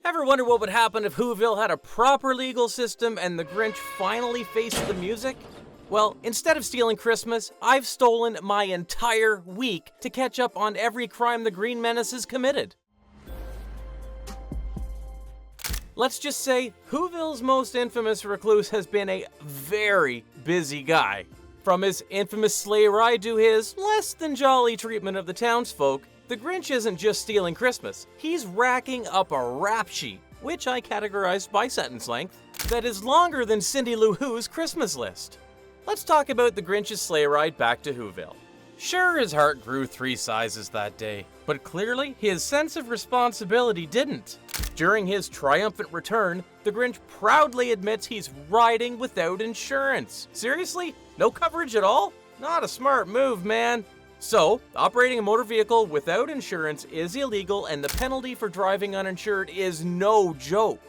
Ever wonder what would happen if Whoville had a proper legal system and the Grinch finally faced the music? Well, instead of stealing Christmas, I've stolen my entire week to catch up on every crime the Green Menace has committed. Let's just say, Whoville's most infamous recluse has been a very busy guy. From his infamous sleigh ride to his less than jolly treatment of the townsfolk, the Grinch isn't just stealing Christmas, he's racking up a rap sheet, which I categorized by sentence length, that is longer than Cindy Lou Who's Christmas list. Let's talk about the Grinch's sleigh ride back to Whoville. Sure, his heart grew 3 sizes that day, but clearly his sense of responsibility didn't. During his triumphant return, the Grinch proudly admits he's riding without insurance. Seriously? No coverage at all? Not a smart move, man. So, operating a motor vehicle without insurance is illegal, and the penalty for driving uninsured is no joke.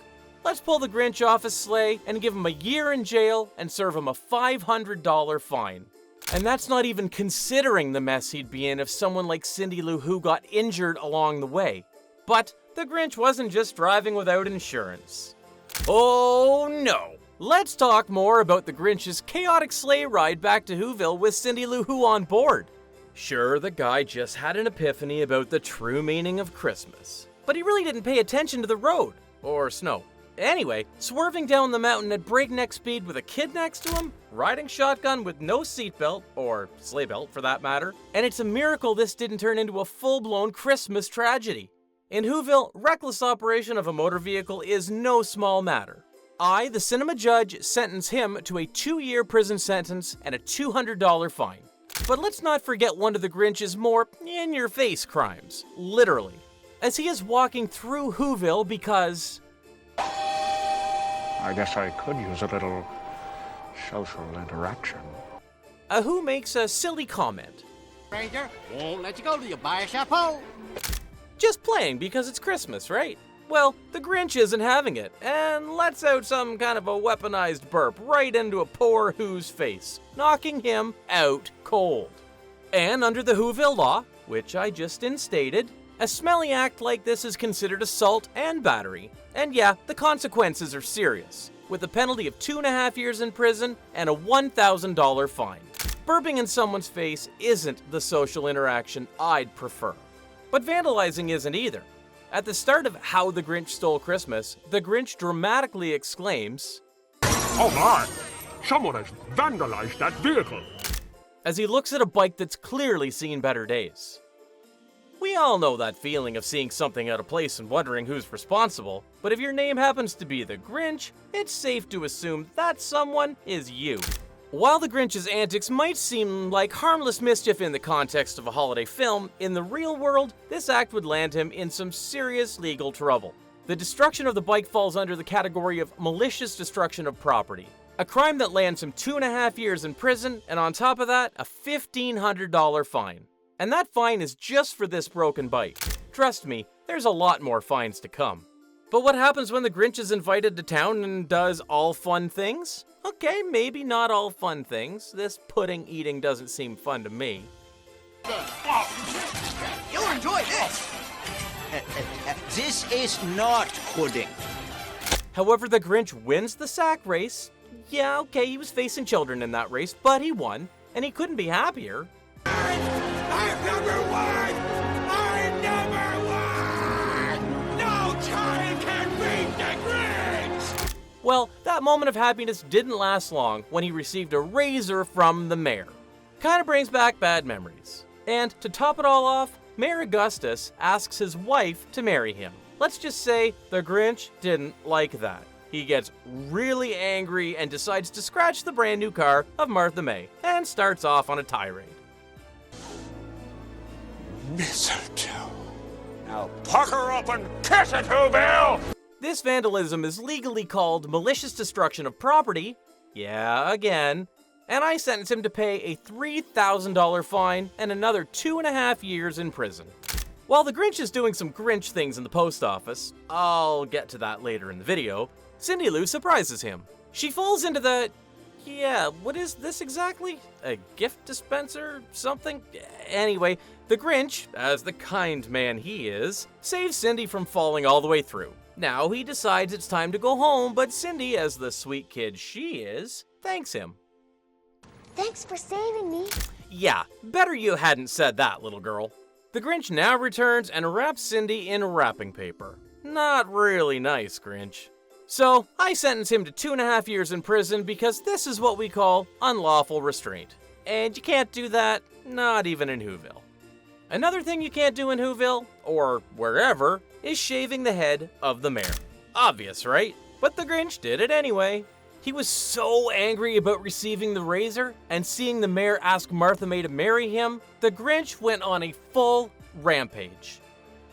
Let's pull the Grinch off his sleigh and give him a year in jail and serve him a $500 fine. And that's not even considering the mess he'd be in if someone like Cindy Lou Who got injured along the way. But the Grinch wasn't just driving without insurance. Oh no! Let's talk more about the Grinch's chaotic sleigh ride back to Whoville with Cindy Lou Who on board. Sure, the guy just had an epiphany about the true meaning of Christmas, but he really didn't pay attention to the road, or snow. Anyway, swerving down the mountain at breakneck speed with a kid next to him, riding shotgun with no seatbelt, or sleigh belt for that matter, and it's a miracle this didn't turn into a full-blown Christmas tragedy. In Whoville, reckless operation of a motor vehicle is no small matter. I, the cinema judge, sentence him to a 2-year prison sentence and a $200 fine. But let's not forget one of the Grinch's more in-your-face crimes, literally, as he is walking through Whoville because... I guess I could use a little social interaction. A Who makes a silly comment. Stranger, won't let you go till you buy a chapeau. Just playing because it's Christmas, right? Well, the Grinch isn't having it, and lets out some kind of a weaponized burp right into a poor Who's face, knocking him out cold. And under the Whoville law, which I just instated, a smelly act like this is considered assault and battery. And yeah, the consequences are serious, with a penalty of 2.5 years in prison and a $1,000 fine. Burping in someone's face isn't the social interaction I'd prefer. But vandalizing isn't either. At the start of How the Grinch Stole Christmas, the Grinch dramatically exclaims, "Oh my! Someone has vandalized that vehicle!" as he looks at a bike that's clearly seen better days. We all know that feeling of seeing something out of place and wondering who's responsible, but if your name happens to be the Grinch, it's safe to assume that someone is you. While the Grinch's antics might seem like harmless mischief in the context of a holiday film, in the real world, this act would land him in some serious legal trouble. The destruction of the bike falls under the category of malicious destruction of property, a crime that lands him 2.5 years in prison, and on top of that, a $1,500 fine. And that fine is just for this broken bike. Trust me, there's a lot more fines to come. But what happens when the Grinch is invited to town and does all fun things? Okay, maybe not all fun things. This pudding eating doesn't seem fun to me. You'll enjoy this. This is not pudding. However, the Grinch wins the sack race. Yeah, okay, he was facing children in that race, but he won, and he couldn't be happier. I'm number one! I'm number one! No child can beat the Grinch! Well, that moment of happiness didn't last long when he received a razor from the mayor. Kinda brings back bad memories. And to top it all off, Mayor Augustus asks his wife to marry him. Let's just say the Grinch didn't like that. He gets really angry and decides to scratch the brand new car of Martha May and starts off on a tirade. Mistletoe. Now pucker up and kiss it, Whoville! This vandalism is legally called malicious destruction of property. Yeah, again. And I sentence him to pay a $3,000 fine and another 2.5 years in prison. While the Grinch is doing some Grinch things in the post office, I'll get to that later in the video, Cindy Lou surprises him. She falls into the... yeah, what is this exactly? A gift dispenser? Something? Anyway, the Grinch, as the kind man he is, saves Cindy from falling all the way through. Now he decides it's time to go home, but Cindy, as the sweet kid she is, thanks him. Thanks for saving me. Yeah, better you hadn't said that, little girl. The Grinch now returns and wraps Cindy in wrapping paper. Not really nice, Grinch. So, I sentence him to 2.5 years in prison because this is what we call unlawful restraint. And you can't do that, not even in Whoville. Another thing you can't do in Whoville, or wherever, is shaving the head of the mayor. Obvious, right? But the Grinch did it anyway. He was so angry about receiving the razor and seeing the mayor ask Martha May to marry him, the Grinch went on a full rampage.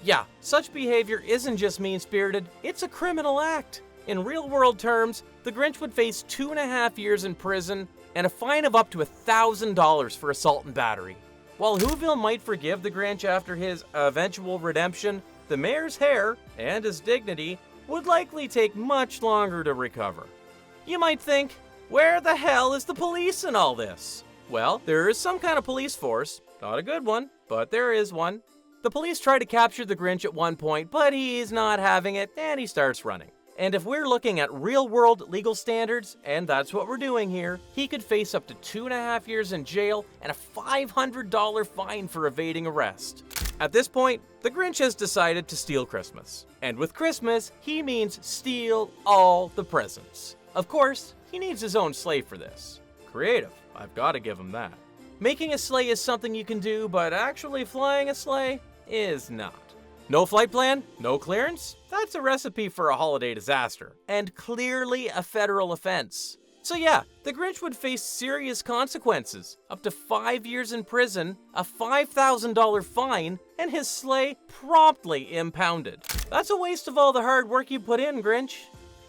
Yeah, such behavior isn't just mean-spirited, it's a criminal act. In real-world terms, the Grinch would face 2.5 years in prison and a fine of up to $1,000 for assault and battery. While Whoville might forgive the Grinch after his eventual redemption, the mayor's hair and his dignity would likely take much longer to recover. You might think, where the hell is the police in all this? Well, there is some kind of police force. Not a good one, but there is one. The police try to capture the Grinch at one point, but he's not having it, and he starts running. And if we're looking at real-world legal standards, and that's what we're doing here, he could face up to 2.5 years in jail and a $500 fine for evading arrest. At this point, the Grinch has decided to steal Christmas. And with Christmas, he means steal all the presents. Of course, he needs his own sleigh for this. Creative, I've got to give him that. Making a sleigh is something you can do, but actually flying a sleigh is not. No flight plan? No clearance? That's a recipe for a holiday disaster, and clearly a federal offense. So yeah, the Grinch would face serious consequences, up to 5 years in prison, a $5,000 fine, and his sleigh promptly impounded. That's a waste of all the hard work you put in, Grinch.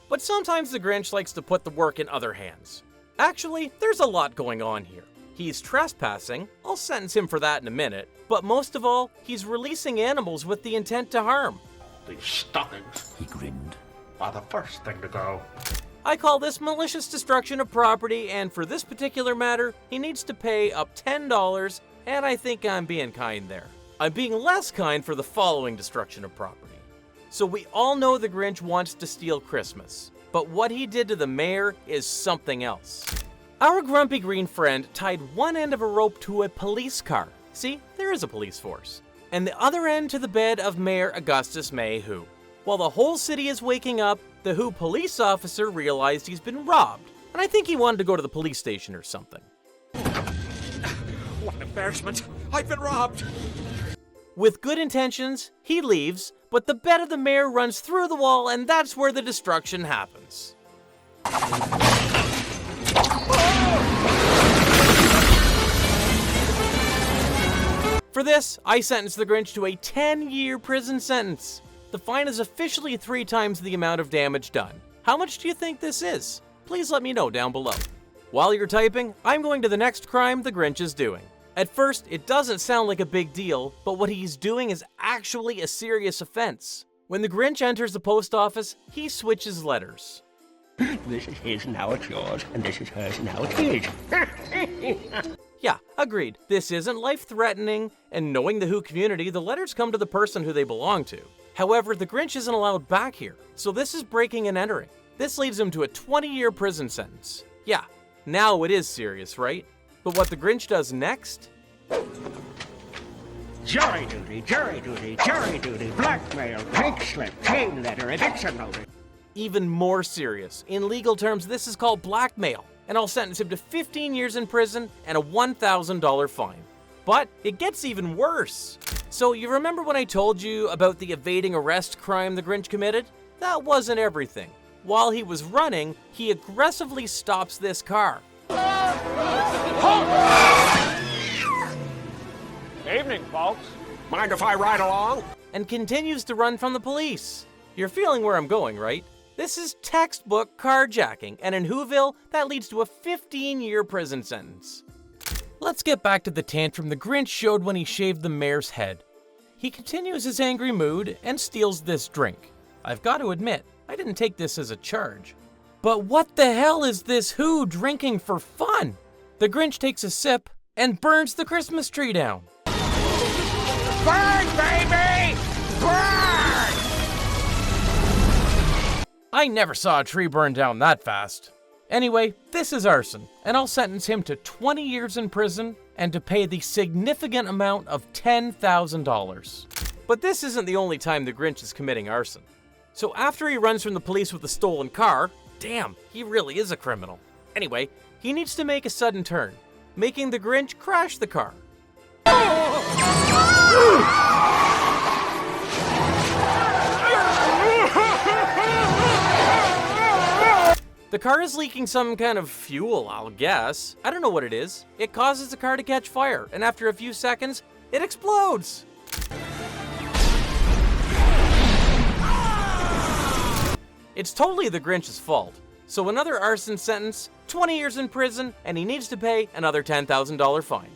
But sometimes the Grinch likes to put the work in other hands. Actually, there's a lot going on here. He's trespassing, I'll sentence him for that in a minute, but most of all, he's releasing animals with the intent to harm. These stockings, He grinned. are the first thing to go. I call this malicious destruction of property, and for this particular matter, he needs to pay up $10, and I think I'm being kind there. I'm being less kind for the following destruction of property. So we all know the Grinch wants to steal Christmas, but what he did to the mayor is something else. Our grumpy green friend tied one end of a rope to a police car. See, there is a police force. And the other end to the bed of Mayor Augustus May Who. While the whole city is waking up, the Who police officer realized he's been robbed. And I think he wanted to go to the police station or something. What an embarrassment! I've been robbed! With good intentions, he leaves, but the bed of the mayor runs through the wall, and that's where the destruction happens. For this, I sentenced the Grinch to a 10-year prison sentence. The fine is officially 3 times the amount of damage done. How much do you think this is? Please let me know down below. While you're typing, I'm going to the next crime the Grinch is doing. At first, it doesn't sound like a big deal, but what he's doing is actually a serious offense. When the Grinch enters the post office, he switches letters. This is his, now it's yours, and this is hers, now it's his. Yeah, agreed. This isn't life-threatening, and knowing the Who community, the letters come to the person who they belong to. However, the Grinch isn't allowed back here, so this is breaking and entering. This leads him to a 20-year prison sentence. Yeah, now it is serious, right? But what the Grinch does next? Jury duty, jury duty, jury duty, blackmail, pink slip, chain letter, eviction notice. Even more serious. In legal terms, this is called blackmail, and I'll sentence him to 15 years in prison and a $1,000 fine. But it gets even worse. So you remember when I told you about the evading arrest crime the Grinch committed? That wasn't everything. While he was running, he aggressively stops this car. Evening, folks. Mind if I ride along? And continues to run from the police. You're feeling where I'm going, right? This is textbook carjacking, and in Whoville, that leads to a 15-year prison sentence. Let's get back to the tantrum the Grinch showed when he shaved the mayor's head. He continues his angry mood and steals this drink. I've got to admit, I didn't take this as a charge. But what the hell is this Who drinking for fun? The Grinch takes a sip and burns the Christmas tree down. Burn, baby! Burn! I never saw a tree burn down that fast. Anyway, this is arson, and I'll sentence him to 20 years in prison and to pay the significant amount of $10,000. But this isn't the only time the Grinch is committing arson. So after he runs from the police with a stolen car, damn, he really is a criminal. Anyway, he needs to make a sudden turn, making the Grinch crash the car. The car is leaking some kind of fuel, I'll guess. I don't know what it is. It causes the car to catch fire, and after a few seconds, it explodes. It's totally the Grinch's fault. So another arson sentence, 20 years in prison, and he needs to pay another $10,000 fine.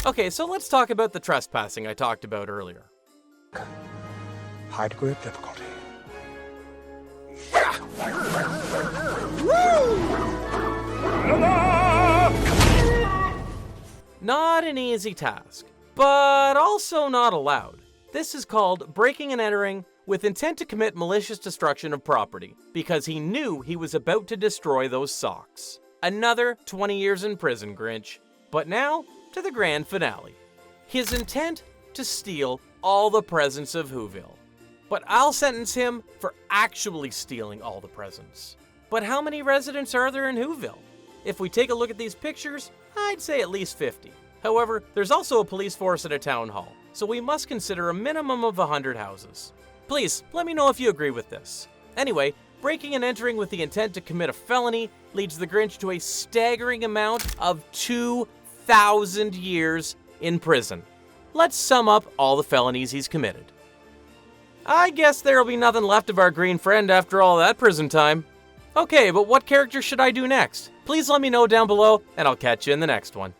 Okay, so let's talk about the trespassing I talked about earlier. High degree of difficulty. Not an easy task, but also not allowed. This is called breaking and entering with intent to commit malicious destruction of property, because he knew he was about to destroy those socks. Another 20 years in prison, Grinch. But now, to the grand finale. His intent to steal all the presents of Whoville. But I'll sentence him for actually stealing all the presents. But how many residents are there in Whoville? If we take a look at these pictures, I'd say at least 50. However, there's also a police force at a town hall, so we must consider a minimum of 100 houses. Please, let me know if you agree with this. Anyway, breaking and entering with the intent to commit a felony leads the Grinch to a staggering amount of 2,000 years in prison. Let's sum up all the felonies he's committed. I guess there'll be nothing left of our green friend after all that prison time. Okay, but what character should I do next? Please let me know down below, and I'll catch you in the next one.